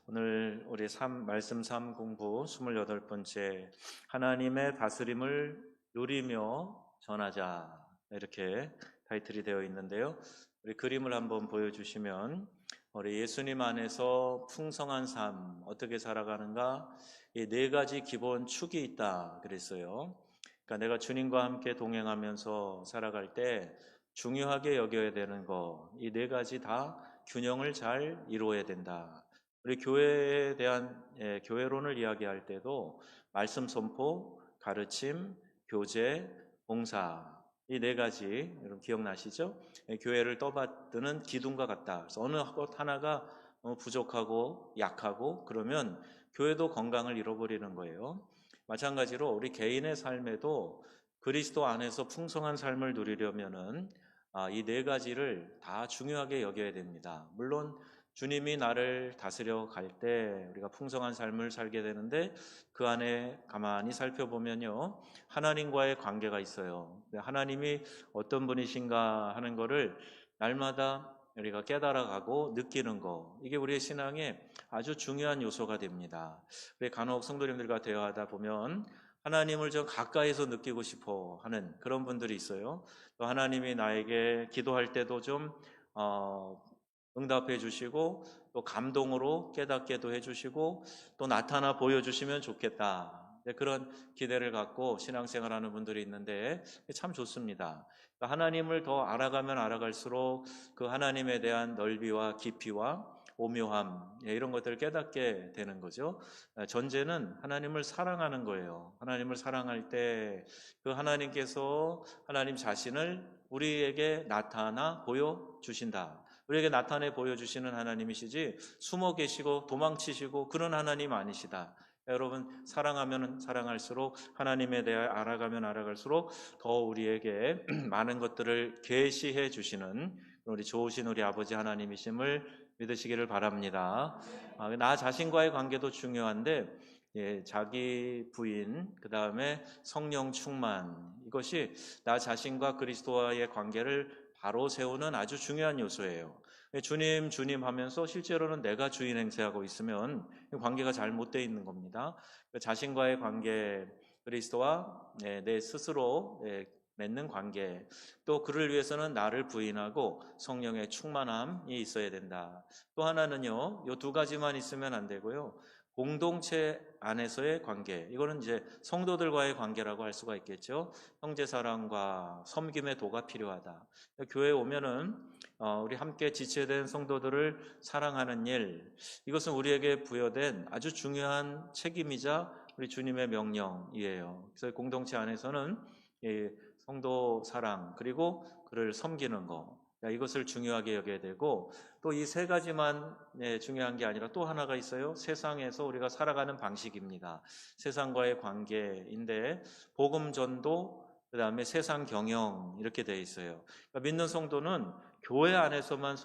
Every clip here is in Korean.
오늘 우리 말씀 3 공부 28번째 하나님의 다스림을 누리며 전하자 이렇게 타이틀이 되어 있는데요. 우리 그림을 한번 보여주시면 우리 예수님 안에서 풍성한 삶 어떻게 살아가는가 이 네 가지 기본 축이 있다 그랬어요. 그러니까 내가 주님과 함께 동행하면서 살아갈 때 중요하게 여겨야 되는 거 이 네 가지 다 균형을 잘 이루어야 된다. 우리 교회에 대한 교회론을 이야기할 때도 말씀 선포, 가르침, 교제, 봉사 이 네 가지 여러분 기억나시죠? 교회를 떠받드는 기둥과 같다. 그래서 어느 것 하나가 부족하고 약하고 그러면 교회도 건강을 잃어버리는 거예요. 마찬가지로 우리 개인의 삶에도 그리스도 안에서 풍성한 삶을 누리려면은 이 네 가지를 다 중요하게 여겨야 됩니다. 물론 주님이 나를 다스려 갈 때 우리가 풍성한 삶을 살게 되는데 그 안에 가만히 살펴보면요. 하나님과의 관계가 있어요. 하나님이 어떤 분이신가 하는 거를 날마다 우리가 깨달아가고 느끼는 거 이게 우리의 신앙에 아주 중요한 요소가 됩니다. 우리 간혹 성도님들과 대화하다 보면 하나님을 좀 가까이서 느끼고 싶어 하는 그런 분들이 있어요. 또 하나님이 나에게 기도할 때도 좀 응답해 주시고 또 감동으로 깨닫게도 해주시고 또 나타나 보여주시면 좋겠다. 그런 기대를 갖고 신앙생활하는 분들이 있는데 참 좋습니다. 하나님을 더 알아가면 알아갈수록 그 하나님에 대한 넓이와 깊이와 오묘함 이런 것들을 깨닫게 되는 거죠. 전제는 하나님을 사랑하는 거예요. 하나님을 사랑할 때 그 하나님께서 하나님 자신을 우리에게 나타나 보여주신다. 우리에게 나타내 보여주시는 하나님이시지 숨어 계시고 도망치시고 그런 하나님 아니시다. 여러분 사랑하면 사랑할수록 하나님에 대해 알아가면 알아갈수록 더 우리에게 많은 것들을 계시해 주시는 우리 좋으신 우리 아버지 하나님이심을 믿으시기를 바랍니다. 나 자신과의 관계도 중요한데 자기 부인 그 다음에 성령 충만 이것이 나 자신과 그리스도와의 관계를 바로 세우는 아주 중요한 요소예요. 주님 주님 하면서 실제로는 내가 주인 행세하고 있으면 관계가 잘못되어 있는 겁니다. 자신과의 관계 그리스도와 내 스스로 맺는 관계 또 그를 위해서는 나를 부인하고 성령의 충만함이 있어야 된다. 또 하나는요 이 두 가지만 있으면 안 되고요 공동체 안에서의 관계 이거는 이제 성도들과의 관계라고 할 수가 있겠죠. 형제사랑과 섬김의 도가 필요하다. 교회에 오면은 우리 함께 지체된 성도들을 사랑하는 일 이것은 우리에게 부여된 아주 중요한 책임이자 우리 주님의 명령이에요. 그래서 공동체 안에서는 성도 사랑 그리고 그를 섬기는 거 이것을 중요하게 여겨야 되고 또 이 세 가지만 중요한 게 아니라 또 하나가 있어요. 세상에서 우리가 살아가는 방식입니다. 세상과의 관계인데 복음 전도 그 다음에 세상 경영 이렇게 되어 있어요. 그러니까 믿는 성도는 교회 안에서만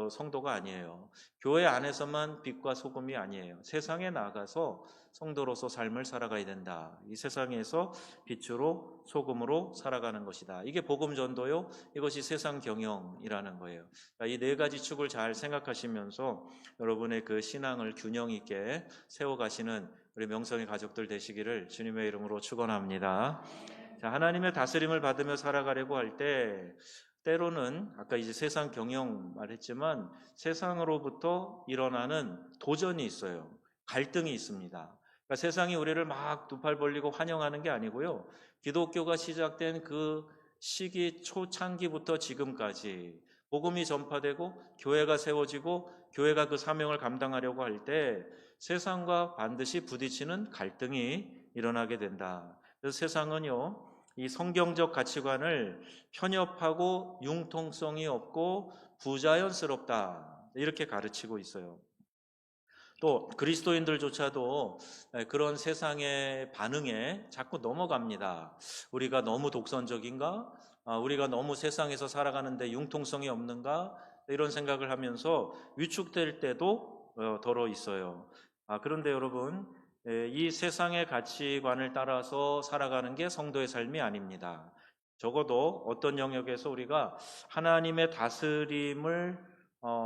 성도가 아니에요. 교회 안에서만 빛과 소금이 아니에요. 세상에 나가서 성도로서 삶을 살아가야 된다. 이 세상에서 빛으로 소금으로 살아가는 것이다. 이게 복음 전도요. 이것이 세상 경영이라는 거예요. 이 네 가지 축을 잘 생각하시면서 여러분의 그 신앙을 균형 있게 세워가시는 우리 명성의 가족들 되시기를 주님의 이름으로 축원합니다. 자, 하나님의 다스림을 받으며 살아가려고 할 때 때로는 아까 이제 세상 경영 말했지만 세상으로부터 일어나는 도전이 있어요. 갈등이 있습니다. 그러니까 세상이 우리를 막 두 팔 벌리고 환영하는 게 아니고요. 기독교가 시작된 그 시기 초창기부터 지금까지 복음이 전파되고 교회가 세워지고 교회가 그 사명을 감당하려고 할 때 세상과 반드시 부딪히는 갈등이 일어나게 된다. 그래서 세상은요. 이 성경적 가치관을 편협하고 융통성이 없고 부자연스럽다 이렇게 가르치고 있어요. 또 그리스도인들조차도 그런 세상의 반응에 자꾸 넘어갑니다. 우리가 너무 독선적인가? 우리가 너무 세상에서 살아가는데 융통성이 없는가? 이런 생각을 하면서 위축될 때도 더러 있어요. 그런데 여러분 이 세상의 가치관을 따라서 살아가는 게 성도의 삶이 아닙니다. 적어도 어떤 영역에서 우리가 하나님의 다스림을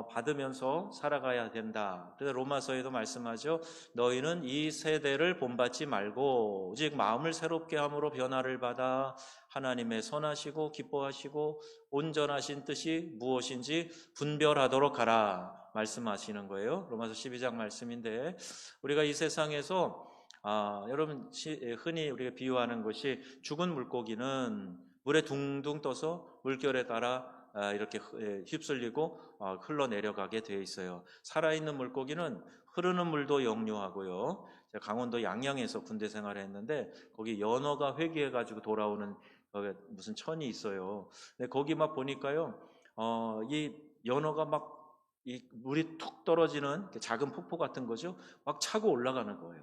받으면서 살아가야 된다. 그래서 로마서에도 말씀하죠. 너희는 이 세대를 본받지 말고 오직 마음을 새롭게 함으로 변화를 받아 하나님의 선하시고 기뻐하시고 온전하신 뜻이 무엇인지 분별하도록 하라 말씀하시는 거예요. 로마서 12장 말씀인데, 우리가 이 세상에서 여러분 흔히 우리가 비유하는 것이, 죽은 물고기는 물에 둥둥 떠서 물결에 따라 이렇게 휩쓸리고 흘러내려가게 되어 있어요. 살아있는 물고기는 흐르는 물도 역류하고요. 제가 강원도 양양에서 군대 생활을 했는데, 거기 연어가 회귀해가지고 돌아오는 무슨 천이 있어요. 근데 거기 막 보니까요, 이 연어가 막 이 물이 툭 떨어지는 작은 폭포 같은 거죠. 막 차고 올라가는 거예요.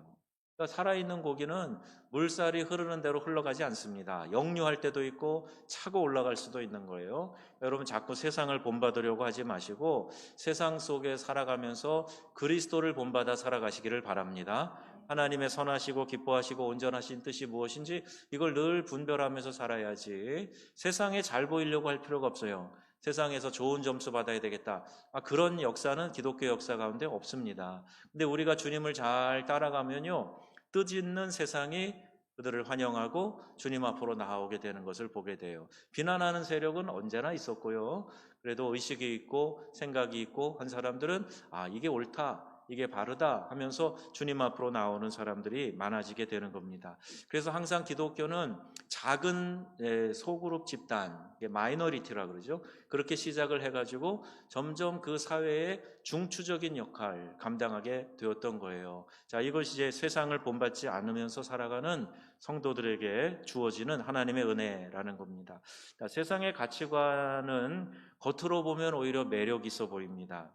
그러니까 살아있는 고기는 물살이 흐르는 대로 흘러가지 않습니다. 역류할 때도 있고 차고 올라갈 수도 있는 거예요. 여러분 자꾸 세상을 본받으려고 하지 마시고 세상 속에 살아가면서 그리스도를 본받아 살아가시기를 바랍니다. 하나님의 선하시고 기뻐하시고 온전하신 뜻이 무엇인지 이걸 늘 분별하면서 살아야지, 세상에 잘 보이려고 할 필요가 없어요. 세상에서 좋은 점수 받아야 되겠다. 그런 역사는 기독교 역사 가운데 없습니다. 근데 우리가 주님을 잘 따라가면요, 뜻있는 세상이 그들을 환영하고 주님 앞으로 나아오게 되는 것을 보게 돼요. 비난하는 세력은 언제나 있었고요. 그래도 의식이 있고 생각이 있고 한 사람들은 이게 옳다, 이게 바르다 하면서 주님 앞으로 나오는 사람들이 많아지게 되는 겁니다. 그래서 항상 기독교는 작은 소그룹 집단, 마이너리티라 그러죠. 그렇게 시작을 해가지고 점점 그 사회의 중추적인 역할 감당하게 되었던 거예요. 자, 이것이 이제 세상을 본받지 않으면서 살아가는 성도들에게 주어지는 하나님의 은혜라는 겁니다. 자, 세상의 가치관은 겉으로 보면 오히려 매력 있어 보입니다.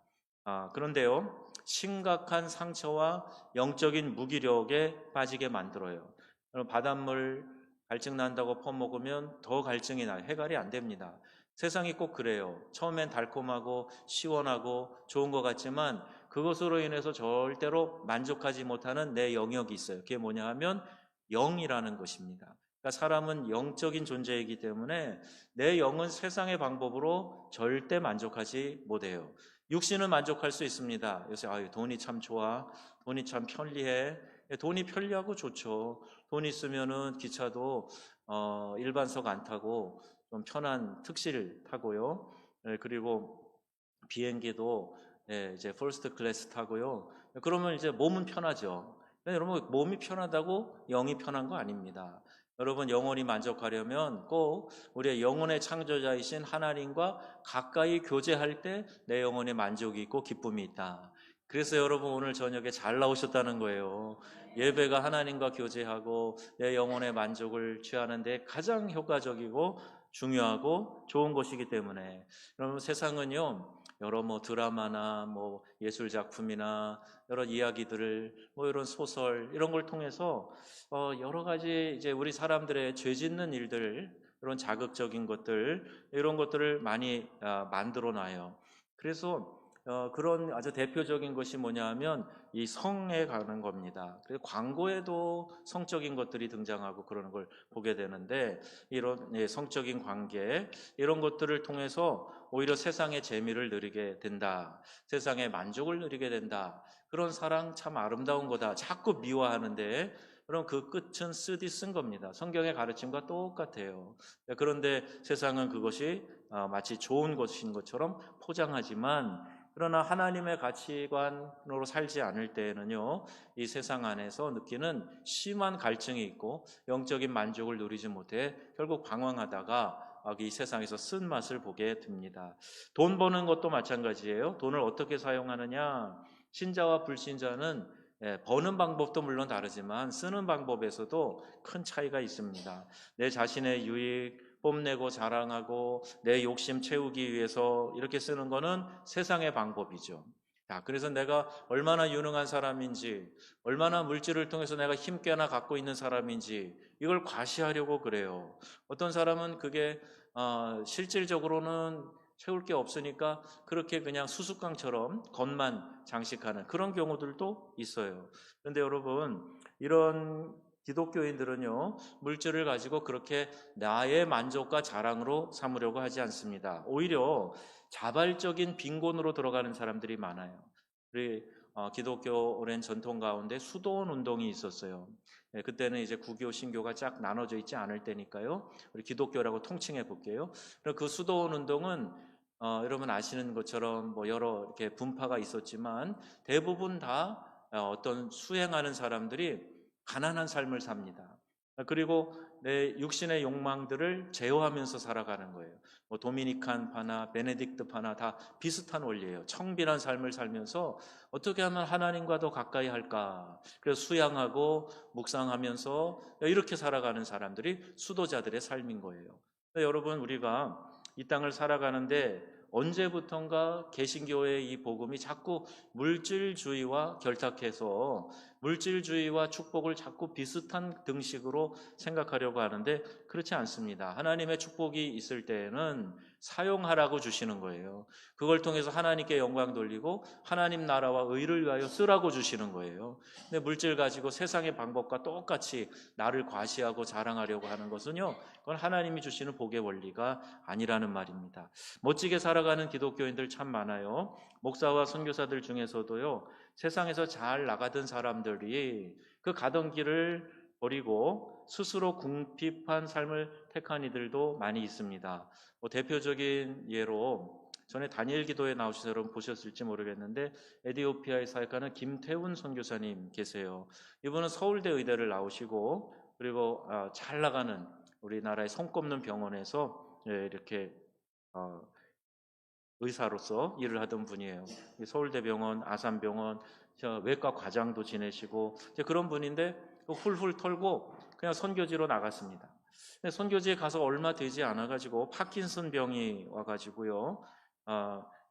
그런데요, 심각한 상처와 영적인 무기력에 빠지게 만들어요. 바닷물 갈증 난다고 퍼먹으면 더 갈증이 나요. 해갈이 안 됩니다. 세상이 꼭 그래요. 처음엔 달콤하고 시원하고 좋은 것 같지만 그것으로 인해서 절대로 만족하지 못하는 내 영역이 있어요. 그게 뭐냐 하면 영이라는 것입니다. 그러니까 사람은 영적인 존재이기 때문에 내 영은 세상의 방법으로 절대 만족하지 못해요. 육신은 만족할 수 있습니다. 요새 돈이 참 좋아, 돈이 참 편리해. 돈이 편리하고 좋죠. 돈 있으면은 기차도 일반석 안 타고 좀 편한 특실 타고요. 그리고 비행기도 이제 퍼스트 클래스 타고요. 그러면 이제 몸은 편하죠. 여러분, 몸이 편하다고 영이 편한 거 아닙니다. 여러분, 영혼이 만족하려면 꼭 우리의 영혼의 창조자이신 하나님과 가까이 교제할 때 내 영혼에 만족이 있고 기쁨이 있다. 그래서 여러분 오늘 저녁에 잘 나오셨다는 거예요. 예배가 하나님과 교제하고 내 영혼의 만족을 취하는 데 가장 효과적이고 중요하고 좋은 것이기 때문에, 여러분 세상은요, 여러 드라마나 예술 작품이나 여러 이야기들을 이런 소설 이런 걸 통해서 여러 가지 이제 우리 사람들의 죄 짓는 일들, 이런 자극적인 것들, 이런 것들을 많이 만들어 놔요. 그래서 그런 아주 대표적인 것이 뭐냐 하면 이 성에 가는 겁니다. 그래서 광고에도 성적인 것들이 등장하고 그러는 걸 보게 되는데, 이런 성적인 관계, 이런 것들을 통해서 오히려 세상의 재미를 누리게 된다, 세상의 만족을 누리게 된다, 그런 사랑 참 아름다운 거다 자꾸 미화하는데, 그럼 그 끝은 쓰디 쓴 겁니다. 성경의 가르침과 똑같아요. 그런데 세상은 그것이 마치 좋은 것인 것처럼 포장하지만, 그러나 하나님의 가치관으로 살지 않을 때에는요, 이 세상 안에서 느끼는 심한 갈증이 있고 영적인 만족을 누리지 못해 결국 방황하다가 이 세상에서 쓴맛을 보게 됩니다. 돈 버는 것도 마찬가지예요. 돈을 어떻게 사용하느냐, 신자와 불신자는 버는 방법도 물론 다르지만 쓰는 방법에서도 큰 차이가 있습니다. 내 자신의 유익 뽐내고 자랑하고 내 욕심 채우기 위해서 이렇게 쓰는 거는 세상의 방법이죠. 그래서 내가 얼마나 유능한 사람인지, 얼마나 물질을 통해서 내가 힘께나 갖고 있는 사람인지 이걸 과시하려고 그래요. 어떤 사람은 그게 실질적으로는 채울 게 없으니까 그렇게 그냥 수수깡처럼 겉만 장식하는 그런 경우들도 있어요. 그런데 여러분, 이런 기독교인들은요, 물질을 가지고 그렇게 나의 만족과 자랑으로 삼으려고 하지 않습니다. 오히려 자발적인 빈곤으로 들어가는 사람들이 많아요. 우리 기독교 오랜 전통 가운데 수도원 운동이 있었어요. 그때는 이제 구교, 신교가 쫙 나눠져 있지 않을 때니까요. 우리 기독교라고 통칭해 볼게요. 그 수도원 운동은 여러분 아시는 것처럼 뭐 여러 이렇게 분파가 있었지만 대부분 다 어떤 수행하는 사람들이 가난한 삶을 삽니다. 그리고 내 육신의 욕망들을 제어하면서 살아가는 거예요. 뭐 도미니칸 파나 베네딕트 파나 다 비슷한 원리예요. 청빈한 삶을 살면서 어떻게 하면 하나님과 더 가까이 할까? 그래서 수양하고 묵상하면서 이렇게 살아가는 사람들이 수도자들의 삶인 거예요. 여러분, 우리가 이 땅을 살아가는데 언제부턴가 개신교의 이 복음이 자꾸 물질주의와 결탁해서 물질주의와 축복을 자꾸 비슷한 등식으로 생각하려고 하는데 그렇지 않습니다. 하나님의 축복이 있을 때에는 사용하라고 주시는 거예요. 그걸 통해서 하나님께 영광 돌리고 하나님 나라와 의를 위하여 쓰라고 주시는 거예요. 근데 물질 가지고 세상의 방법과 똑같이 나를 과시하고 자랑하려고 하는 것은요, 그건 하나님이 주시는 복의 원리가 아니라는 말입니다. 멋지게 살아가는 기독교인들 참 많아요. 목사와 선교사들 중에서도요, 세상에서 잘 나가던 사람들이 그 가던 길을 버리고 스스로 궁핍한 삶을 택한 이들도 많이 있습니다. 대표적인 예로 전에 다니엘 기도에 나오셔서 여러분 보셨을지 모르겠는데 에티오피아에 사역하는 김태훈 선교사님 계세요. 이분은 서울대 의대를 나오시고 그리고 잘 나가는 우리나라의 손꼽는 병원에서 이렇게 의사로서 일을 하던 분이에요. 서울대병원, 아산병원, 외과 과장도 지내시고 그런 분인데 훌훌 털고 그냥 선교지로 나갔습니다. 근데 선교지에 가서 얼마 되지 않아가지고 파킨슨 병이 와가지고요.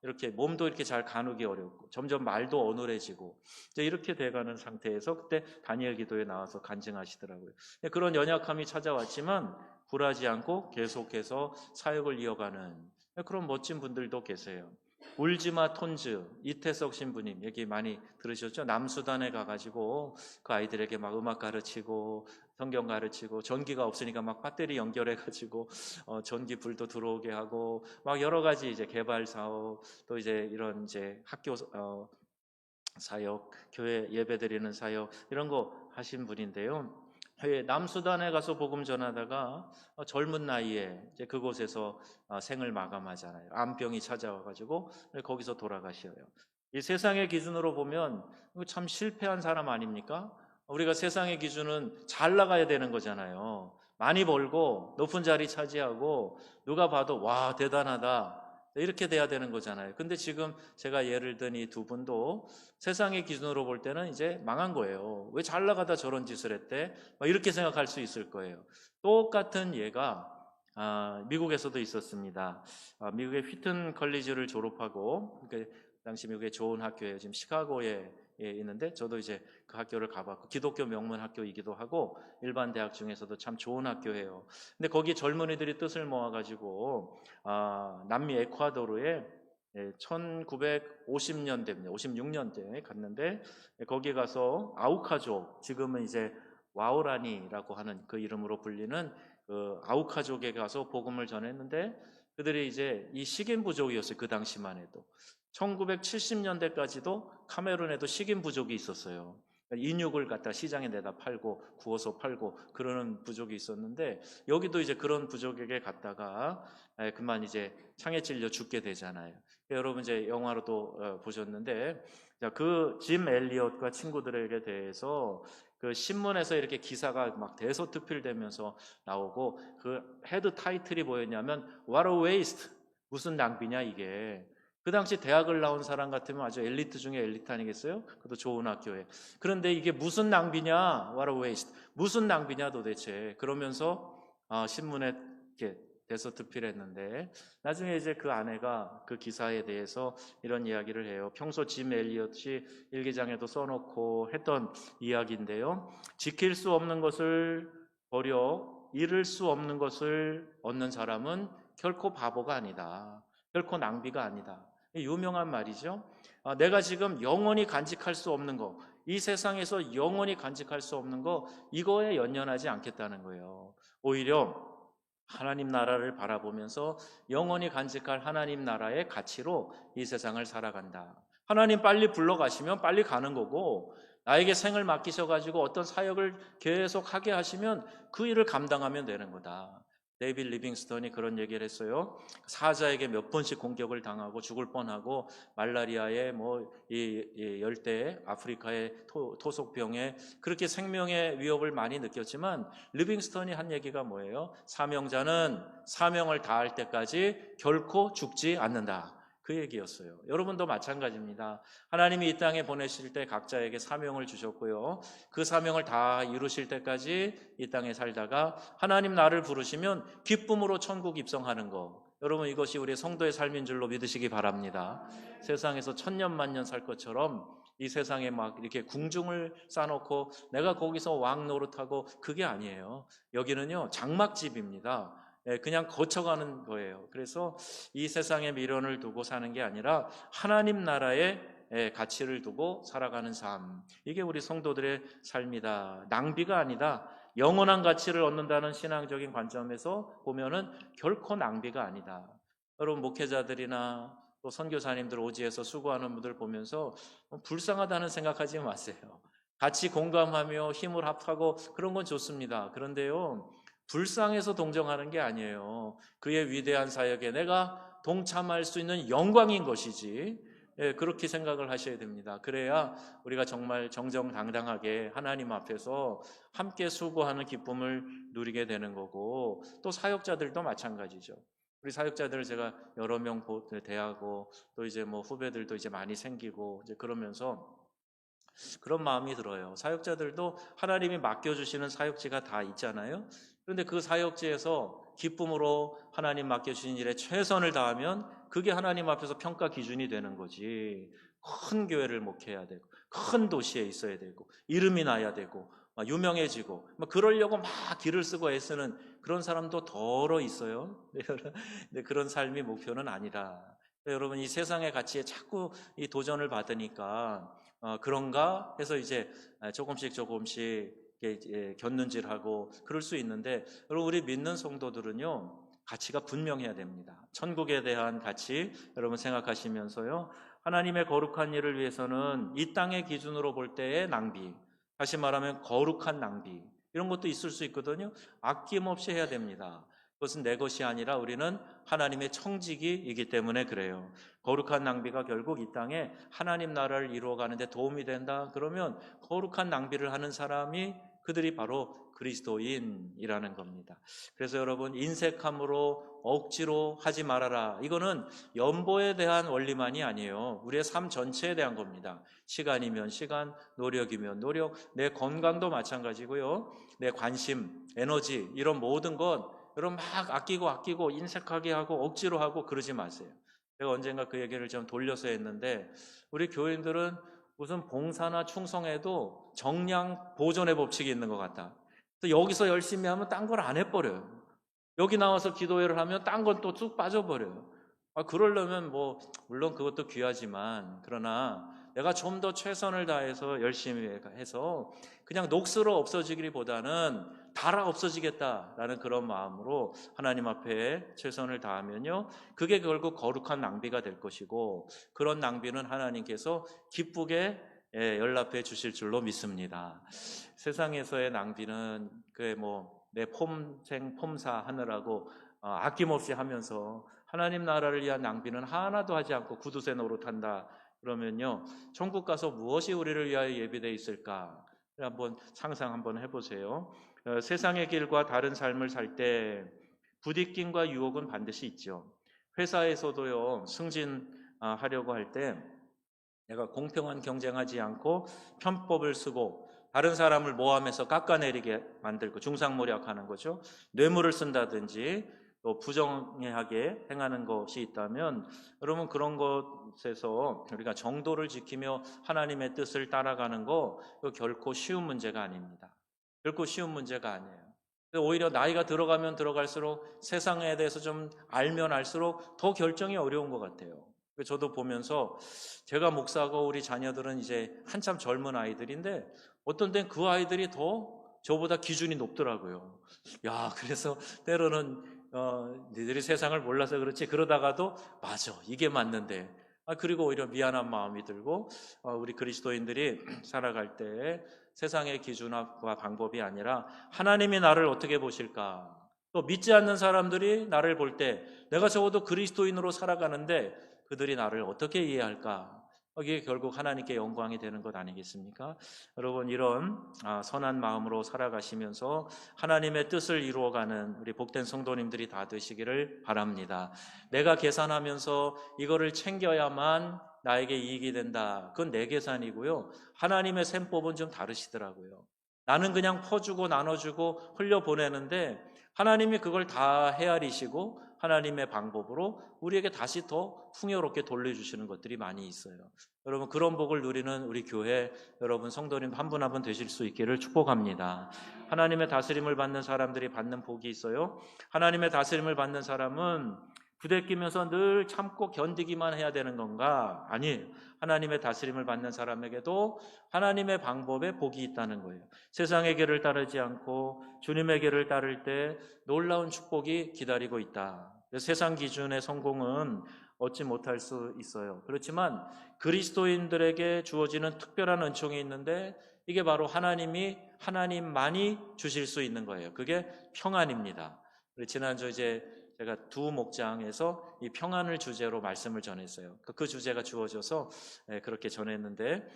이렇게 몸도 이렇게 잘 가누기 어렵고 점점 말도 어눌해지고 이렇게 돼가는 상태에서 그때 다니엘 기도에 나와서 간증하시더라고요. 그런 연약함이 찾아왔지만 굴하지 않고 계속해서 사역을 이어가는 그런 멋진 분들도 계세요. 울지마 톤즈 이태석 신부님 얘기 많이 들으셨죠? 남수단에 가가지고 그 아이들에게 막 음악 가르치고 성경 가르치고 전기가 없으니까 막 배터리 연결해가지고 전기 불도 들어오게 하고 막 여러 가지 이제 개발 사업 또 이제 이런 이제 학교 사역, 교회 예배드리는 사역 이런 거 하신 분인데요. 남수단에 가서 복음 전하다가 젊은 나이에 이제 그곳에서 생을 마감하잖아요. 암병이 찾아와가지고 거기서 돌아가셔요. 이 세상의 기준으로 보면 참 실패한 사람 아닙니까? 우리가 세상의 기준은 잘 나가야 되는 거잖아요. 많이 벌고 높은 자리 차지하고 누가 봐도 와 대단하다 이렇게 돼야 되는 거잖아요. 근데 지금 제가 예를 든 이 두 분도 세상의 기준으로 볼 때는 이제 망한 거예요. 왜 잘 나가다 저런 짓을 했대? 이렇게 생각할 수 있을 거예요. 똑같은 예가 미국에서도 있었습니다. 미국의 휘튼 컬리지를 졸업하고 그 당시 미국의 좋은 학교예요. 지금 시카고에 있는데 저도 이제 그 학교를 가봤고 기독교 명문 학교이기도 하고 일반 대학 중에서도 참 좋은 학교예요. 근데 거기 젊은이들이 뜻을 모아가지고 남미 에콰도르에 1950년대입니다. 56년대에 갔는데 거기 가서 아우카족 지금은 이제 와오라니라고 하는 그 이름으로 불리는 그 아우카족에 가서 복음을 전했는데 그들이 이제 이 식인 부족이었어요. 그 당시만 해도 1970년대까지도 카메룬에도 식인 부족이 있었어요. 인육을 갖다 시장에 내다 팔고 구워서 팔고 그러는 부족이 있었는데 여기도 이제 그런 부족에게 갔다가 그만 이제 창에 찔려 죽게 되잖아요. 여러분 이제 영화로도 보셨는데 그 짐 엘리엇과 친구들에게 대해서 그 신문에서 이렇게 기사가 막 대서특필되면서 나오고 그 헤드 타이틀이 뭐였냐면 What a waste 무슨 낭비냐 이게. 그 당시 대학을 나온 사람 같으면 아주 엘리트 중에 엘리트 아니겠어요? 그것도 좋은 학교에. 그런데 이게 무슨 낭비냐? What a waste. 무슨 낭비냐 도대체. 그러면서 신문에 이렇게 대서특필했는데 나중에 이제 그 아내가 그 기사에 대해서 이런 이야기를 해요. 평소 짐 엘리엇이 일기장에도 써놓고 했던 이야기인데요. 지킬 수 없는 것을 버려 잃을 수 없는 것을 얻는 사람은 결코 바보가 아니다. 결코 낭비가 아니다. 유명한 말이죠. 내가 지금 영원히 간직할 수 없는 거, 이 세상에서 영원히 간직할 수 없는 거, 이거에 연연하지 않겠다는 거예요. 오히려 하나님 나라를 바라보면서 영원히 간직할 하나님 나라의 가치로 이 세상을 살아간다. 하나님 빨리 불러가시면 빨리 가는 거고, 나에게 생을 맡기셔가지고 어떤 사역을 계속 하게 하시면 그 일을 감당하면 되는 거다. 데이빗 리빙스턴이 그런 얘기를 했어요. 사자에게 몇 번씩 공격을 당하고 죽을 뻔하고, 말라리아에 이 열대 아프리카의 토속병에 그렇게 생명의 위협을 많이 느꼈지만, 리빙스턴이 한 얘기가 뭐예요? 사명자는 사명을 다할 때까지 결코 죽지 않는다. 그 얘기였어요. 여러분도 마찬가지입니다. 하나님이 이 땅에 보내실 때 각자에게 사명을 주셨고요. 그 사명을 다 이루실 때까지 이 땅에 살다가 하나님 나를 부르시면 기쁨으로 천국 입성하는 거. 여러분, 이것이 우리 성도의 삶인 줄로 믿으시기 바랍니다. 세상에서 천년 만년 살 것처럼 이 세상에 막 이렇게 궁중을 쌓아놓고 내가 거기서 왕 노릇하고, 그게 아니에요. 여기는요, 장막집입니다. 그냥 거쳐가는 거예요. 그래서 이 세상에 미련을 두고 사는 게 아니라 하나님 나라의 가치를 두고 살아가는 삶, 이게 우리 성도들의 삶이다. 낭비가 아니다. 영원한 가치를 얻는다는 신앙적인 관점에서 보면은 결코 낭비가 아니다. 여러분, 목회자들이나 또 선교사님들 오지에서 수고하는 분들 보면서 불쌍하다는 생각하지 마세요. 같이 공감하며 힘을 합하고 그런 건 좋습니다. 그런데요, 불쌍해서 동정하는 게 아니에요. 그의 위대한 사역에 내가 동참할 수 있는 영광인 것이지, 그렇게 생각을 하셔야 됩니다. 그래야 우리가 정말 정정당당하게 하나님 앞에서 함께 수고하는 기쁨을 누리게 되는 거고, 또 사역자들도 마찬가지죠. 우리 사역자들을 제가 여러 명 대하고, 또 이제 후배들도 이제 많이 생기고 이제 그러면서 그런 마음이 들어요. 사역자들도 하나님이 맡겨주시는 사역지가 다 있잖아요. 그런데 그 사역지에서 기쁨으로 하나님 맡겨주신 일에 최선을 다하면 그게 하나님 앞에서 평가 기준이 되는 거지. 큰 교회를 목회해야 되고, 큰 도시에 있어야 되고, 이름이 나야 되고, 유명해지고, 그러려고 막 길을 쓰고 애쓰는 그런 사람도 더러 있어요. 근데 그런 삶이 목표는 아니다. 여러분, 이 세상의 가치에 자꾸 이 도전을 받으니까 그런가 해서 이제 조금씩 곁눈질하고 그럴 수 있는데, 여러분, 우리 믿는 성도들은요, 가치가 분명해야 됩니다. 천국에 대한 가치 여러분 생각하시면서요, 하나님의 거룩한 일을 위해서는 이 땅의 기준으로 볼 때의 낭비, 다시 말하면 거룩한 낭비, 이런 것도 있을 수 있거든요. 아낌없이 해야 됩니다. 그것은 내 것이 아니라 우리는 하나님의 청지기이기 때문에 그래요. 거룩한 낭비가 결국 이 땅에 하나님 나라를 이루어가는 데 도움이 된다. 그러면 거룩한 낭비를 하는 사람이, 그들이 바로 그리스도인이라는 겁니다. 그래서 여러분, 인색함으로 억지로 하지 말아라. 이거는 연보에 대한 원리만이 아니에요. 우리의 삶 전체에 대한 겁니다. 시간이면 시간, 노력이면 노력, 내 건강도 마찬가지고요. 내 관심, 에너지, 이런 모든 것 여러분 막 아끼고 인색하게 하고 억지로 하고 그러지 마세요. 제가 언젠가 그 얘기를 좀 돌려서 했는데, 우리 교인들은 무슨 봉사나 충성해도 정량 보존의 법칙이 있는 것 같다. 그래서 여기서 열심히 하면 딴 걸 안 해버려요. 여기 나와서 기도회를 하면 딴 건 또 쑥 빠져버려요. 그러려면 물론 그것도 귀하지만, 그러나 내가 좀 더 최선을 다해서 열심히 해서 그냥 녹슬어 없어지기보다는 달아 없어지겠다라는 그런 마음으로 하나님 앞에 최선을 다하면요, 그게 결국 거룩한 낭비가 될 것이고, 그런 낭비는 하나님께서 기쁘게 연락해 주실 줄로 믿습니다. 세상에서의 낭비는 내 폼사 하느라고 아낌없이 하면서 하나님 나라를 위한 낭비는 하나도 하지 않고 구두쇠 노릇한다. 그러면요, 천국 가서 무엇이 우리를 위하여 예비되어 있을까? 한번 상상 한번 해보세요. 세상의 길과 다른 삶을 살 때 부딪힘과 유혹은 반드시 있죠. 회사에서도요, 승진하려고 할 때 내가 공평한 경쟁하지 않고 편법을 쓰고 다른 사람을 모함해서 깎아내리게 만들고 중상모략하는 거죠. 뇌물을 쓴다든지 또 부정하게 행하는 것이 있다면, 여러분, 그런 것에서 우리가 정도를 지키며 하나님의 뜻을 따라가는 거, 결코 쉬운 문제가 아닙니다. 결코 쉬운 문제가 아니에요. 오히려 나이가 들어가면 들어갈수록 세상에 대해서 좀 알면 알수록 더 결정이 어려운 것 같아요. 저도 보면서, 제가 목사고 우리 자녀들은 이제 한참 젊은 아이들인데 어떤 때는 그 아이들이 더 저보다 기준이 높더라고요. 그래서 때로는 니들이 세상을 몰라서 그렇지 그러다가도 맞아 이게 맞는데 그리고 오히려 미안한 마음이 들고 우리 그리스도인들이 살아갈 때 세상의 기준과 방법이 아니라 하나님이 나를 어떻게 보실까? 또 믿지 않는 사람들이 나를 볼 때 내가 적어도 그리스도인으로 살아가는데 그들이 나를 어떻게 이해할까? 이게 결국 하나님께 영광이 되는 것 아니겠습니까? 여러분 이런 선한 마음으로 살아가시면서 하나님의 뜻을 이루어가는 우리 복된 성도님들이 다 되시기를 바랍니다. 내가 계산하면서 이거를 챙겨야만 나에게 이익이 된다. 그건 내 계산이고요. 하나님의 셈법은 좀 다르시더라고요. 나는 그냥 퍼주고 나눠주고 흘려보내는데 하나님이 그걸 다 헤아리시고 하나님의 방법으로 우리에게 다시 더 풍요롭게 돌려주시는 것들이 많이 있어요. 여러분 그런 복을 누리는 우리 교회 여러분 성도님 한 분 한 분 되실 수 있기를 축복합니다. 하나님의 다스림을 받는 사람들이 받는 복이 있어요. 하나님의 다스림을 받는 사람은 부대끼면서 늘 참고 견디기만 해야 되는 건가? 아니에요. 하나님의 다스림을 받는 사람에게도 하나님의 방법에 복이 있다는 거예요. 세상의 길을 따르지 않고 주님의 길을 따를 때 놀라운 축복이 기다리고 있다. 세상 기준의 성공은 얻지 못할 수 있어요. 그렇지만 그리스도인들에게 주어지는 특별한 은총이 있는데 이게 바로 하나님만이 주실 수 있는 거예요. 그게 평안입니다. 지난주 제가 두 목장에서 이 평안을 주제로 말씀을 전했어요. 그 주제가 주어져서 그렇게 전했는데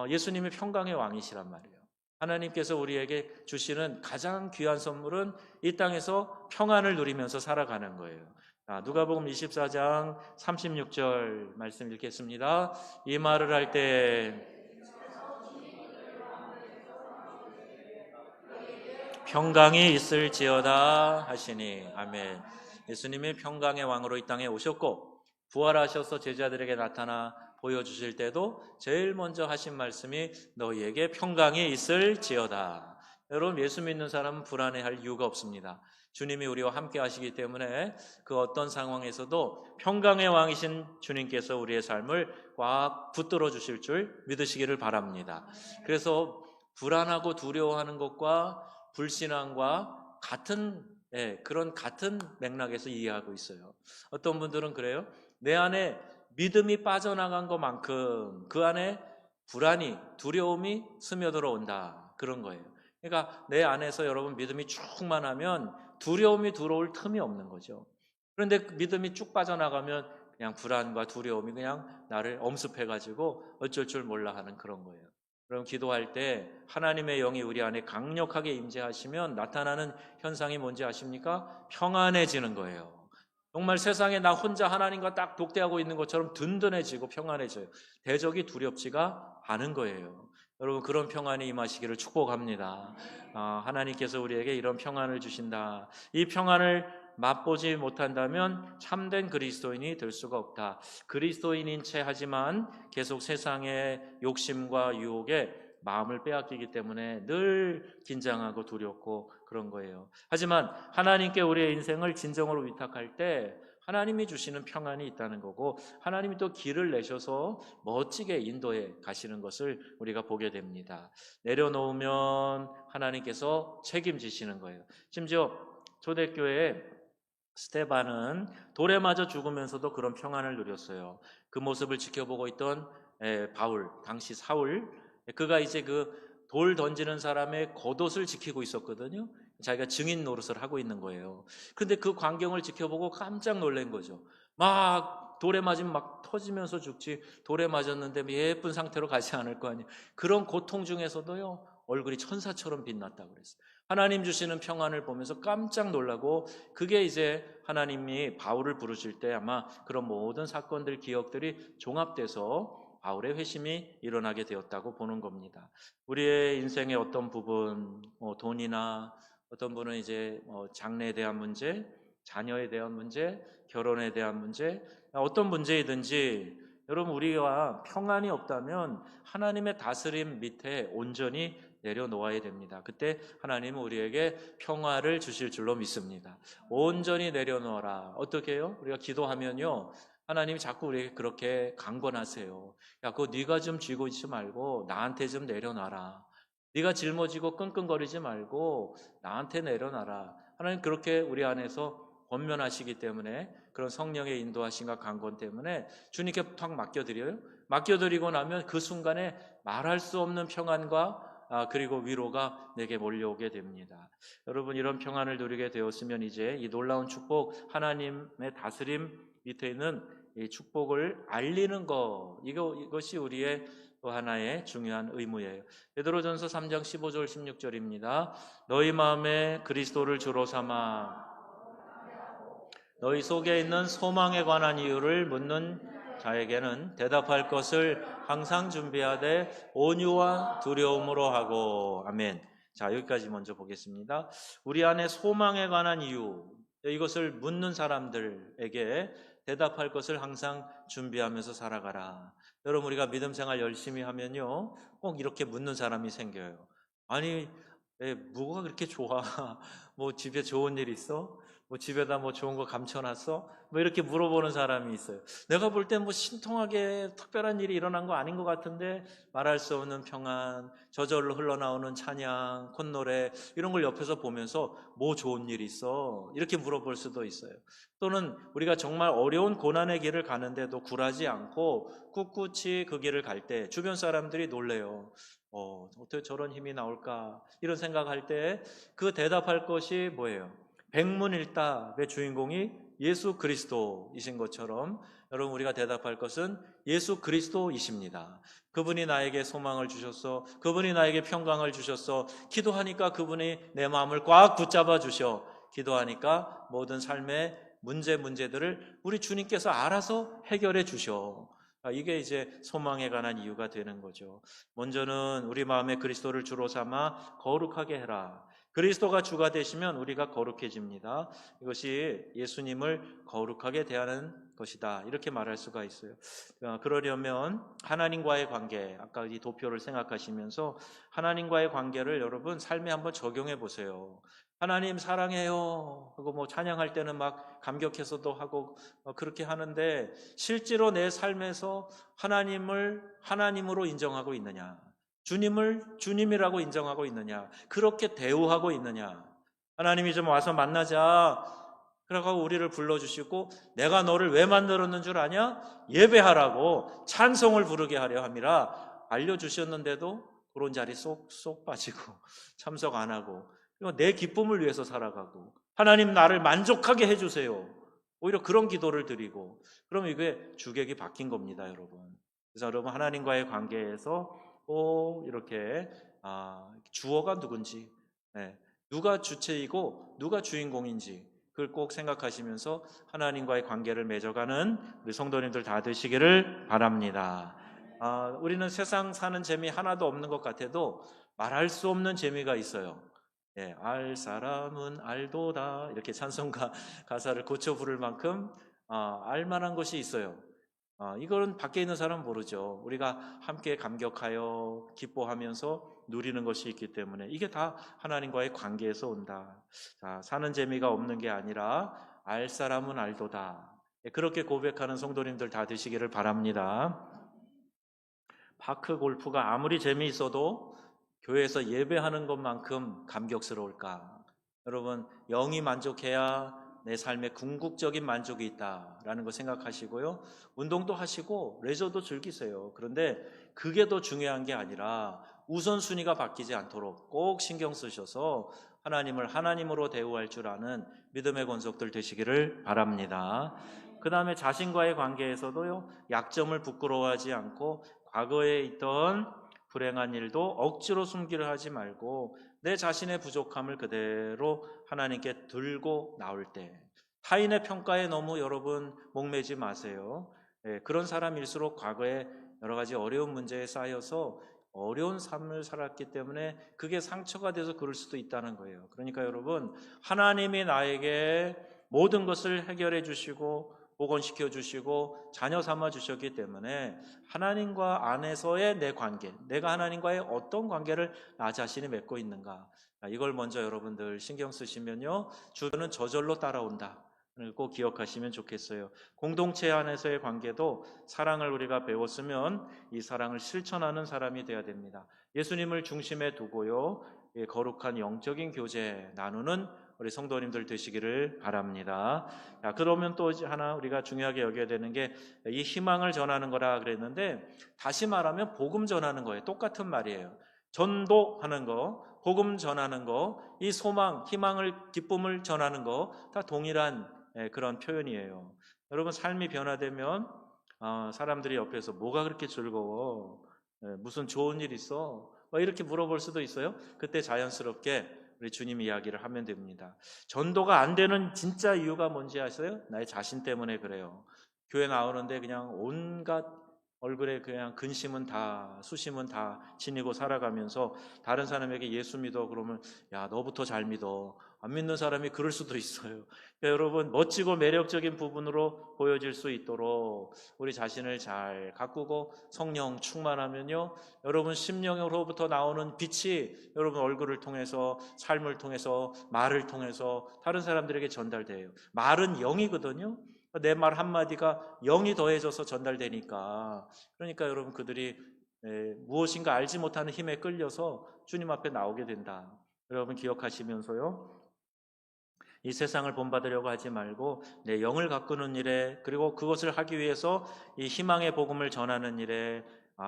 예수님이 평강의 왕이시란 말이에요. 하나님께서 우리에게 주시는 가장 귀한 선물은 이 땅에서 평안을 누리면서 살아가는 거예요. 누가복음 24장 36절 말씀 읽겠습니다. 이 말을 할 때 평강이 있을지어다 하시니 아멘. 예수님이 평강의 왕으로 이 땅에 오셨고 부활하셔서 제자들에게 나타나 보여주실 때도 제일 먼저 하신 말씀이 너희에게 평강이 있을지어다. 여러분 예수 믿는 사람은 불안해할 이유가 없습니다. 주님이 우리와 함께 하시기 때문에 그 어떤 상황에서도 평강의 왕이신 주님께서 우리의 삶을 꽉 붙들어 주실 줄 믿으시기를 바랍니다. 그래서 불안하고 두려워하는 것과 불신앙과 같은 그런 같은 맥락에서 이해하고 있어요. 어떤 분들은 그래요. 내 안에 믿음이 빠져나간 것만큼 그 안에 불안이, 두려움이 스며들어 온다. 그런 거예요. 그러니까 내 안에서 여러분 믿음이 충만하면 두려움이 들어올 틈이 없는 거죠. 그런데 믿음이 쭉 빠져나가면 그냥 불안과 두려움이 그냥 나를 엄습해가지고 어쩔 줄 몰라 하는 그런 거예요. 그럼 기도할 때 하나님의 영이 우리 안에 강력하게 임재하시면 나타나는 현상이 뭔지 아십니까? 평안해지는 거예요. 정말 세상에 나 혼자 하나님과 딱 독대하고 있는 것처럼 든든해지고 평안해져요. 대적이 두렵지가 않은 거예요. 여러분 그런 평안이 임하시기를 축복합니다. 하나님께서 우리에게 이런 평안을 주신다. 이 평안을 맛보지 못한다면 참된 그리스도인이 될 수가 없다. 그리스도인인 채 하지만 계속 세상의 욕심과 유혹에 마음을 빼앗기기 때문에 늘 긴장하고 두렵고 그런 거예요. 하지만 하나님께 우리의 인생을 진정으로 위탁할 때 하나님이 주시는 평안이 있다는 거고 하나님이 또 길을 내셔서 멋지게 인도해 가시는 것을 우리가 보게 됩니다. 내려놓으면 하나님께서 책임지시는 거예요. 심지어 초대교회에 스데반은 돌에 맞아 죽으면서도 그런 평안을 누렸어요. 그 모습을 지켜보고 있던 바울, 당시 사울, 그가 이제 그 돌 던지는 사람의 겉옷을 지키고 있었거든요. 자기가 증인 노릇을 하고 있는 거예요. 그런데 그 광경을 지켜보고 깜짝 놀란 거죠. 막 돌에 맞으면 막 터지면서 죽지, 돌에 맞았는데 예쁜 상태로 가지 않을 거 아니에요. 그런 고통 중에서도요 얼굴이 천사처럼 빛났다고 그랬어요. 하나님 주시는 평안을 보면서 깜짝 놀라고, 그게 이제 하나님이 바울을 부르실 때 아마 그런 모든 사건들, 기억들이 종합돼서 바울의 회심이 일어나게 되었다고 보는 겁니다. 우리의 인생의 어떤 부분, 돈이나 어떤 분은 이제 장래에 대한 문제, 자녀에 대한 문제, 결혼에 대한 문제, 어떤 문제이든지 여러분 우리가 평안이 없다면 하나님의 다스림 밑에 온전히 내려놓아야 됩니다. 그때 하나님은 우리에게 평화를 주실 줄로 믿습니다. 온전히 내려놓아라. 어떻게 해요? 우리가 기도하면요 하나님이 자꾸 우리에게 그렇게 강권하세요. 야, 그거 네가 좀 쥐고 있지 말고 나한테 좀 내려놔라. 네가 짊어지고 끙끙거리지 말고 나한테 내려놔라. 하나님 그렇게 우리 안에서 권면하시기 때문에 그런 성령의 인도하심과 강권 때문에 주님께 탁 맡겨드려요. 맡겨드리고 나면 그 순간에 말할 수 없는 평안과 그리고 위로가 내게 몰려오게 됩니다. 여러분 이런 평안을 누리게 되었으면 이제 이 놀라운 축복 하나님의 다스림 밑에 있는 이 축복을 알리는 것 이것이 우리의 또 하나의 중요한 의무예요. 베드로전서 3장 15절 16절입니다. 너희 마음에 그리스도를 주로 삼아 너희 속에 있는 소망에 관한 이유를 묻는 자에게는 대답할 것을 항상 준비하되 온유와 두려움으로 하고. 아멘. 자, 여기까지 먼저 보겠습니다. 우리 안에 소망에 관한 이유, 이것을 묻는 사람들에게 대답할 것을 항상 준비하면서 살아가라. 여러분 우리가 믿음 생활 열심히 하면요 꼭 이렇게 묻는 사람이 생겨요. 아니 뭐가 그렇게 좋아? 뭐 집에 좋은 일 있어? 뭐 집에다 뭐 좋은 거 감춰놨어? 뭐 이렇게 물어보는 사람이 있어요. 내가 볼 때 뭐 신통하게 특별한 일이 일어난 거 아닌 것 같은데 말할 수 없는 평안, 저절로 흘러나오는 찬양, 콧노래 이런 걸 옆에서 보면서 뭐 좋은 일 있어? 이렇게 물어볼 수도 있어요. 또는 우리가 정말 어려운 고난의 길을 가는데도 굴하지 않고 꿋꿋이 그 길을 갈 때 주변 사람들이 놀래요. 어떻게 저런 힘이 나올까? 이런 생각할 때 그 대답할 것이 뭐예요? 백문일답의 주인공이 예수 그리스도이신 것처럼 여러분 우리가 대답할 것은 예수 그리스도이십니다. 그분이 나에게 소망을 주셨어. 그분이 나에게 평강을 주셨어. 기도하니까 그분이 내 마음을 꽉 붙잡아 주셔. 기도하니까 모든 삶의 문제들을 우리 주님께서 알아서 해결해 주셔. 이게 이제 소망에 관한 이유가 되는 거죠. 먼저는 우리 마음에 그리스도를 주로 삼아 거룩하게 해라. 그리스도가 주가 되시면 우리가 거룩해집니다. 이것이 예수님을 거룩하게 대하는 것이다. 이렇게 말할 수가 있어요. 그러려면 하나님과의 관계, 아까 이 도표를 생각하시면서 하나님과의 관계를 여러분 삶에 한번 적용해 보세요. 하나님 사랑해요 하고 뭐 찬양할 때는 막 감격해서도 하고 그렇게 하는데 실제로 내 삶에서 하나님을 하나님으로 인정하고 있느냐? 주님을 주님이라고 인정하고 있느냐? 그렇게 대우하고 있느냐? 하나님이 좀 와서 만나자. 그러고 우리를 불러주시고 내가 너를 왜 만들었는 줄 아냐? 예배하라고 찬송을 부르게 하려 함이라 알려주셨는데도 그런 자리 쏙 빠지고 참석 안 하고 내 기쁨을 위해서 살아가고 하나님 나를 만족하게 해주세요. 오히려 그런 기도를 드리고 그러면 이게 주객이 바뀐 겁니다, 여러분. 그래서 여러분 하나님과의 관계에서 꼭 이렇게 주어가 누군지, 누가 주체이고 누가 주인공인지 그걸 꼭 생각하시면서 하나님과의 관계를 맺어가는 우리 성도님들 다 되시기를 바랍니다. 우리는 세상 사는 재미 하나도 없는 것 같아도 말할 수 없는 재미가 있어요. 알 사람은 알도다 이렇게 찬송가 가사를 고쳐 부를 만큼 알만한 것이 있어요. 이거는 밖에 있는 사람은 모르죠. 우리가 함께 감격하여 기뻐하면서 누리는 것이 있기 때문에 이게 다 하나님과의 관계에서 온다. 자, 사는 재미가 없는 게 아니라 알 사람은 알도다. 그렇게 고백하는 성도님들 다 되시기를 바랍니다. 파크 골프가 아무리 재미있어도 교회에서 예배하는 것만큼 감격스러울까? 여러분 영이 만족해야 내 삶에 궁극적인 만족이 있다라는 거 생각하시고요. 운동도 하시고 레저도 즐기세요. 그런데 그게 더 중요한 게 아니라 우선순위가 바뀌지 않도록 꼭 신경 쓰셔서 하나님을 하나님으로 대우할 줄 아는 믿음의 권속들 되시기를 바랍니다. 그 다음에 자신과의 관계에서도요. 약점을 부끄러워하지 않고 과거에 있던 불행한 일도 억지로 숨기려 하지 말고 내 자신의 부족함을 그대로 하나님께 들고 나올 때 타인의 평가에 너무 여러분 목매지 마세요. 그런 사람일수록 과거에 여러 가지 어려운 문제에 쌓여서 어려운 삶을 살았기 때문에 그게 상처가 돼서 그럴 수도 있다는 거예요. 그러니까 여러분 하나님이 나에게 모든 것을 해결해 주시고 복원시켜 주시고 자녀 삼아 주셨기 때문에 하나님과 안에서의 내 관계, 내가 하나님과의 어떤 관계를 나 자신이 맺고 있는가, 이걸 먼저 여러분들 신경 쓰시면요 주는 저절로 따라온다. 꼭 기억하시면 좋겠어요. 공동체 안에서의 관계도 사랑을 우리가 배웠으면 이 사랑을 실천하는 사람이 되어야 됩니다. 예수님을 중심에 두고요 거룩한 영적인 교제 나누는 우리 성도님들 되시기를 바랍니다. 자, 그러면 또 하나 우리가 중요하게 여겨야 되는 게 이 희망을 전하는 거라 그랬는데, 다시 말하면 복음 전하는 거예요. 똑같은 말이에요. 전도하는 거, 복음 전하는 거, 이 소망, 희망을, 기쁨을 전하는 거 다 동일한 그런 표현이에요. 여러분, 삶이 변화되면 사람들이 옆에서 뭐가 그렇게 즐거워? 무슨 좋은 일 있어? 이렇게 물어볼 수도 있어요. 그때 자연스럽게 우리 주님 이야기를 하면 됩니다. 전도가 안 되는 진짜 이유가 뭔지 아세요? 나의 자신 때문에 그래요. 교회 나오는데 그냥 온갖 얼굴에 그냥 근심은 다, 수심은 다 지니고 살아가면서 다른 사람에게 예수 믿어 그러면 야, 너부터 잘 믿어. 안 믿는 사람이 그럴 수도 있어요. 그러니까 여러분, 멋지고 매력적인 부분으로 보여질 수 있도록 우리 자신을 잘 가꾸고 성령 충만하면요, 여러분 심령으로부터 나오는 빛이 여러분 얼굴을 통해서, 삶을 통해서, 말을 통해서 다른 사람들에게 전달돼요. 말은 영이거든요. 내 말 한마디가 영이 더해져서 전달되니까, 그러니까 여러분 그들이 무엇인가 알지 못하는 힘에 끌려서 주님 앞에 나오게 된다. 여러분 기억하시면서요, 이 세상을 본받으려고 하지 말고 내 영을 가꾸는 일에, 그리고 그것을 하기 위해서 이 희망의 복음을 전하는 일에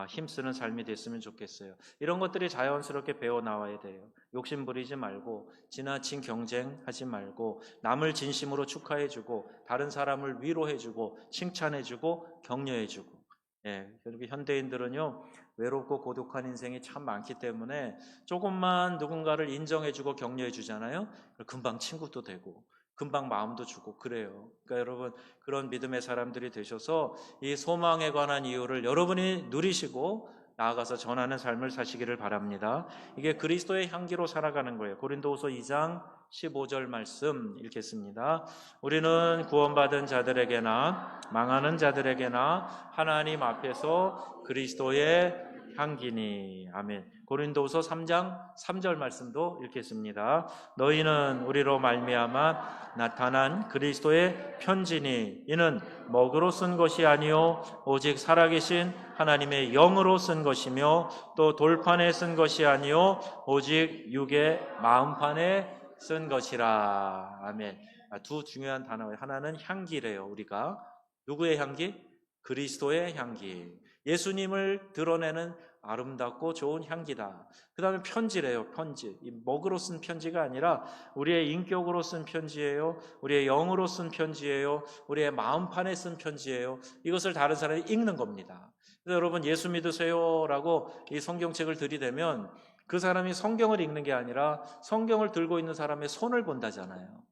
힘쓰는 삶이 됐으면 좋겠어요. 이런 것들이 자연스럽게 배워 나와야 돼요. 욕심 부리지 말고, 지나친 경쟁하지 말고, 남을 진심으로 축하해주고, 다른 사람을 위로해주고, 칭찬해주고, 격려해주고. 그렇게 현대인들은요, 외롭고 고독한 인생이 참 많기 때문에 조금만 누군가를 인정해주고 격려해주잖아요. 금방 친구도 되고, 금방 마음도 주고 그래요. 그러니까 여러분, 그런 믿음의 사람들이 되셔서 이 소망에 관한 이유를 여러분이 누리시고 나아가서 전하는 삶을 사시기를 바랍니다. 이게 그리스도의 향기로 살아가는 거예요. 고린도후서 2장 15절 말씀 읽겠습니다. 우리는 구원받은 자들에게나 망하는 자들에게나 하나님 앞에서 그리스도의 향기니. 아멘. 고린도후서 3장 3절 말씀도 읽겠습니다. 너희는 우리로 말미암아 나타난 그리스도의 편지니, 이는 먹으로 쓴 것이 아니요 오직 살아계신 하나님의 영으로 쓴 것이며, 또 돌판에 쓴 것이 아니요 오직 육의 마음판에 쓴 것이라. 아멘. 두 중요한 단어예요. 하나는 향기래요. 우리가 누구의 향기? 그리스도의 향기. 예수님을 드러내는 아름답고 좋은 향기다. 그 다음에 편지래요. 편지. 이 먹으로 쓴 편지가 아니라 우리의 인격으로 쓴 편지예요. 우리의 영으로 쓴 편지예요. 우리의 마음판에 쓴 편지예요. 이것을 다른 사람이 읽는 겁니다. 그래서 여러분, 예수 믿으세요라고 이 성경책을 들이대면 그 사람이 성경을 읽는 게 아니라 성경을 들고 있는 사람의 손을 본다잖아요.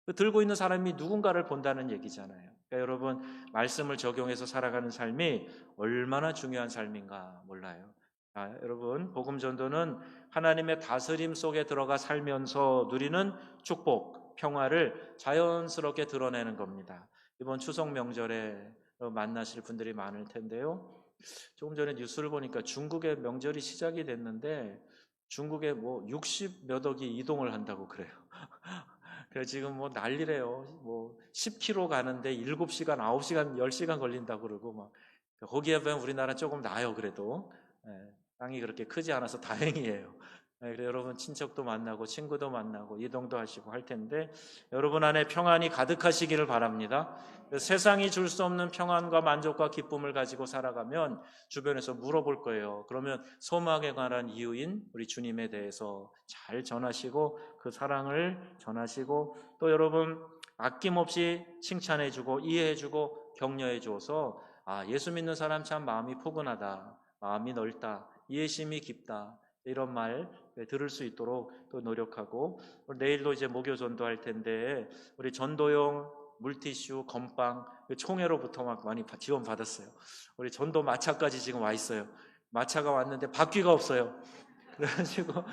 그 들고 있는 사람이 누군가를 본다는 얘기잖아요. 그러니까 여러분, 말씀을 적용해서 살아가는 삶이 얼마나 중요한 삶인가 몰라요. 여러분, 복음 전도는 하나님의 다스림 속에 들어가 살면서 누리는 축복, 평화를 자연스럽게 드러내는 겁니다. 이번 추석 명절에 만나실 분들이 많을 텐데요. 조금 전에 뉴스를 보니까 중국의 명절이 시작이 됐는데 중국에 뭐 60 몇 억이 이동을 한다고 그래요. 그래서 지금 뭐 난리래요. 뭐 10km 가는데 7시간, 9시간, 10시간 걸린다고 그러고 막. 거기에 비하면 우리나라 조금 나아요, 그래도. 땅이 그렇게 크지 않아서 다행이에요. 그래서 여러분 친척도 만나고 친구도 만나고 이동도 하시고 할 텐데 여러분 안에 평안이 가득하시기를 바랍니다. 세상이 줄 수 없는 평안과 만족과 기쁨을 가지고 살아가면 주변에서 물어볼 거예요. 그러면 소망에 관한 이유인 우리 주님에 대해서 잘 전하시고 그 사랑을 전하시고, 또 여러분 아낌없이 칭찬해주고 이해해주고 격려해줘서 예수 믿는 사람 참 마음이 포근하다, 마음이 넓다, 이해심이 깊다, 이런 말 들을 수 있도록 또 노력하고, 내일도 이제 목요 전도할 텐데 우리 전도용 물티슈, 건빵, 총회로부터 막 많이 지원 받았어요. 우리 전도 마차까지 지금 와 있어요. 마차가 왔는데 바퀴가 없어요. 그래가지고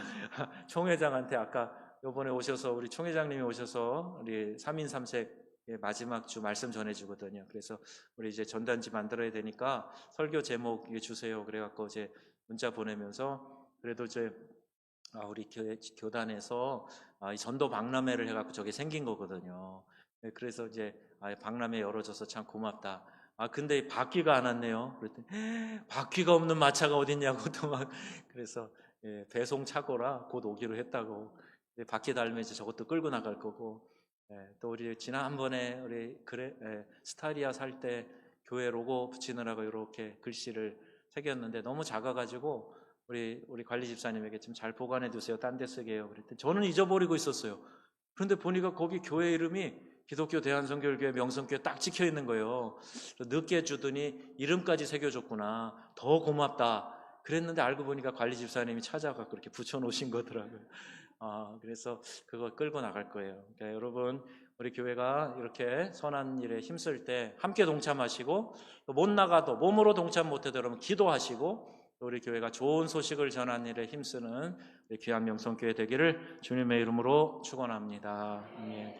총회장한테 아까 요번에 오셔서 우리 총회장님이 오셔서 우리 3인 3색 마지막 주 말씀 전해주거든요. 그래서 우리 이제 전단지 만들어야 되니까 설교 제목 주세요. 그래갖고 이제 문자 보내면서 그래도 이제 우리 교단에서 이 전도 박람회를 해갖고 저게 생긴 거거든요. 그래서 이제 박람회 열어줘서 참 고맙다. 근데 바퀴가 안 왔네요. 그랬더니 바퀴가 없는 마차가 어딨냐고 또 막 그래서 배송 착오라 곧 오기로 했다고. 바퀴 달면 이제 저것도 끌고 나갈 거고, 또 우리 지난번에 우리 스타리아 살 때 교회 로고 붙이느라고 이렇게 글씨를 새겼는데 너무 작아가지고 우리 관리 집사님에게 좀 잘 보관해 두세요. 딴 데 쓰게요. 그랬더니 저는 잊어버리고 있었어요. 그런데 보니까 거기 교회 이름이 기독교 대한성결교회 명성교회 딱 찍혀 있는 거예요. 늦게 주더니 이름까지 새겨줬구나. 더 고맙다. 그랬는데 알고 보니까 관리 집사님이 찾아가 그렇게 붙여놓으신 거더라고요. 그래서 그거 끌고 나갈 거예요. 그러니까 여러분, 우리 교회가 이렇게 선한 일에 힘쓸 때 함께 동참하시고, 또 못 나가도 몸으로 동참 못해도 여러분 기도하시고, 또 우리 교회가 좋은 소식을 전하는 일에 힘쓰는 우리 귀한 명성교회 되기를 주님의 이름으로 축원합니다. 아멘.